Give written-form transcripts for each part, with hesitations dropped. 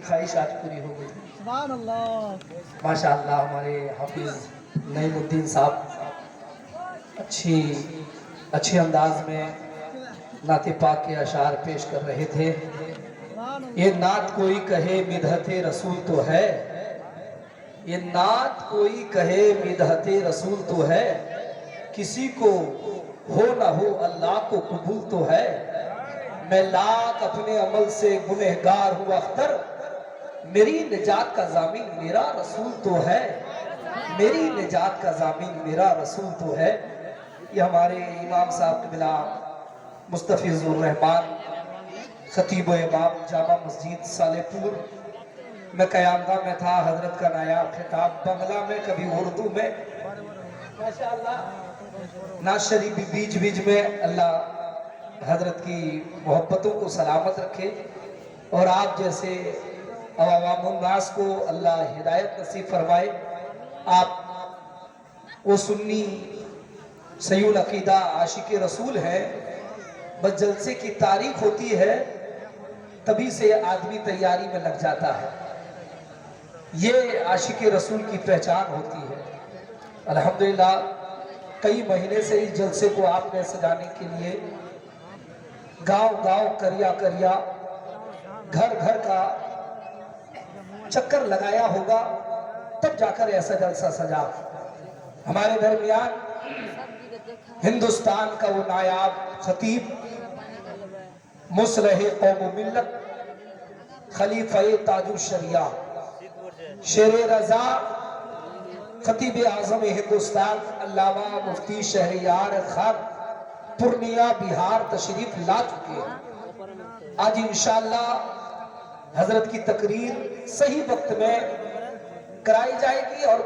خواہش آج پوری ہو گئی۔ سبحان اللہ۔ ماشاءاللہ ہمارے حافظ نعیم الدین صاحب اچھے انداز میں نعت پاک کے اشعار پیش کر رہے تھے۔ یہ نعت کوئی کہے مدحت رسول تو ہے، یہ نعت کوئی کہے مدحت رسول تو ہے، کسی کو ہو نہ ہو اللہ کو قبول تو ہے۔ میں لاکھ اپنے عمل سے گنہگار ہوا اختر، میری نجات کا ضامن میرا رسول تو ہے، میری نجات کا ضامن میرا رسول تو ہے۔ یہ ہمارے امام صاحب قبلہ مستفیض الرحمان خطیب و امام جامع مسجد صالح پور میں قیامگاہ میں تھا۔ حضرت کا نایاب خطاب بنگلہ میں، کبھی اردو میں، ماشاءاللہ ناز شریف بیچ بیچ میں۔ اللہ حضرت کی محبتوں کو سلامت رکھے اور آپ جیسے عوام الناس کو اللہ ہدایت نصیب فرمائے۔ آپ وہ سنی صحیح العقیدہ عاشق رسول ہے، بس جلسے کی تاریخ ہوتی ہے تبھی سے آدمی تیاری میں لگ جاتا ہے، یہ عاشق رسول کی پہچان ہوتی ہے۔ الحمدللہ کئی مہینے سے اس جلسے کو آپ نے سجانے کے لیے گاؤں گاؤں کریا کریا گھر گھر کا چکر لگایا ہوگا، تب جا کر ایسا جلسہ سجا۔ ہمارے درمیان ہندوستان کا وہ نایاب خطیب، مصلح قوم و ملت، خلیفہ تاج الشریعہ، شیر رضا، خطیب اعظم ہندوستان، علامہ مفتی شہریار خان پورنیہ بہار تشریف لا چکے ہیں۔ آج انشاءاللہ حضرت کی تقریر صحیح وقت میں کرائی جائے گی اور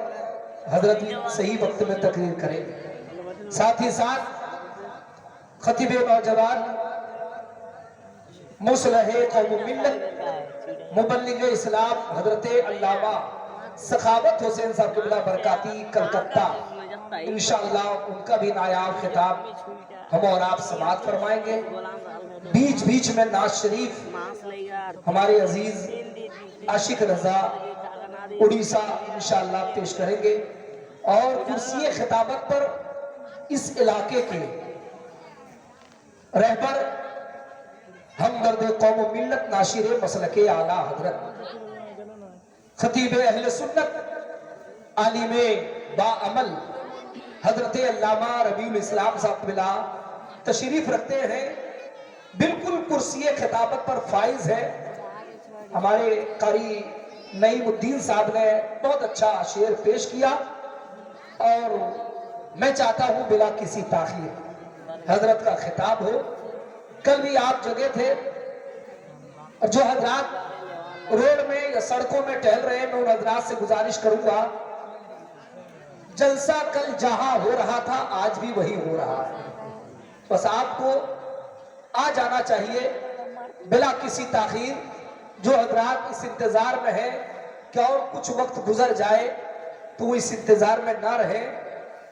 حضرت صحیح وقت میں تقریر کریں گے۔ ساتھ ہی ساتھ خطیب نوجوان، مصلح قوم و ملت، مبلغ اسلام حضرت علامہ سخاوت حسین صاحب قبلہ برکاتی کلکتہ، انشاءاللہ ان کا بھی نایاب خطاب ہم اور آپ سماعت فرمائیں گے۔ بیچ بیچ میں ناز شریف ہمارے عزیز عاشق رضا اڑیسہ انشاءاللہ پیش کریں گے، اور کرسی خطابت پر اس علاقے کے رہبر ہمدرد قوم و ملت، ناشر مسلک اعلیٰ حضرت، خطیب اہل سنت، عالم با عمل حضرت علامہ ربیع الاسلام صاحب قبلہ تشریف رکھتے ہیں، بالکل کرسی خطابت پر فائز ہے۔ ہمارے قاری نعیم الدین صاحب نے بہت اچھا شعر پیش کیا، اور میں چاہتا ہوں بلا کسی تاخیر حضرت کا خطاب ہو۔ کل بھی آپ جگہ تھے، اور جو حضرات روڈ میں یا سڑکوں میں ٹہل رہے ہیں، میں ان حضرات سے گزارش کروں گا، جلسہ کل جہاں ہو رہا تھا آج بھی وہی ہو رہا ہے، بس آپ کو آ جانا چاہیے بلا کسی تاخیر۔ جو حضرات اس انتظار میں ہیں کہ اور کچھ وقت گزر جائے تو وہ اس انتظار میں نہ رہے۔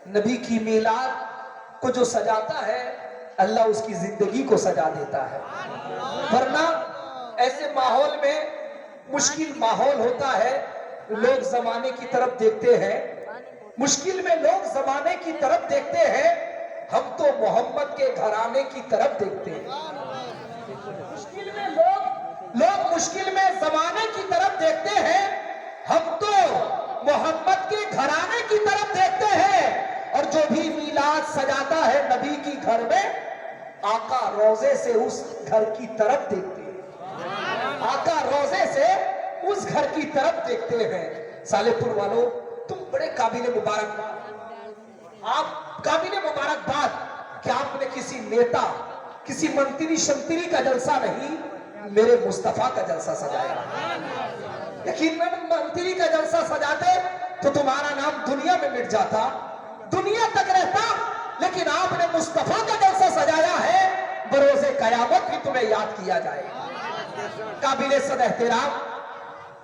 نبی کی میلاد کو جو سجاتا ہے اللہ اس کی زندگی کو سجا دیتا ہے، ورنہ ایسے ماحول میں مشکل ماحول ہوتا ہے، لوگ زمانے کی طرف دیکھتے ہیں، مشکل میں لوگ زمانے کی طرف دیکھتے ہیں، ہم تو محمد کے گھرانے کی طرف دیکھتے ہیں۔ مشکل میں لوگ مشکل میں زمانے کی طرف دیکھتے ہیں، ہم تو محمد کے گھرانے کی طرف دیکھتے ہیں، اور جو بھی میلاد سجاتا ہے نبی کی گھر میں، آقا روزے سے اس گھر کی طرف دیکھتے ہیں، آقا روزے سے اس گھر کی طرف دیکھتے ہیں۔ صالح پور والوں، تم بڑے قابل مبارکباد، آپ قابل مبارکباد کہ آپ نے کسی نیتا، کسی منتری شنتری کا جلسہ نہیں، میرے مصطفیٰ کا جلسہ سجایا۔ یقیناً منتری کا جلسہ سجاتے تو تمہارا نام دنیا میں مٹ جاتا، دنیا تک رہتا، لیکن آپ نے مصطفیٰ کا جلسہ سجایا ہے، بروز قیامت بھی تمہیں یاد کیا جائے گا۔ قابل صد احترام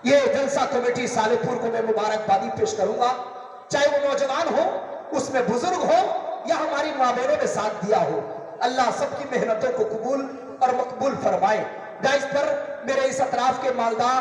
یہ جلسہ کمیٹی صالح پور کو میں مبارکبادی پیش کروں گا، چاہے وہ نوجوان ہو، اس میں بزرگ ہو، یا ہماری مابینوں نے ساتھ دیا ہو، اللہ سب کی محنتوں کو قبول اور مقبول فرمائے۔ گائز پر میرے اس اطراف کے مالدار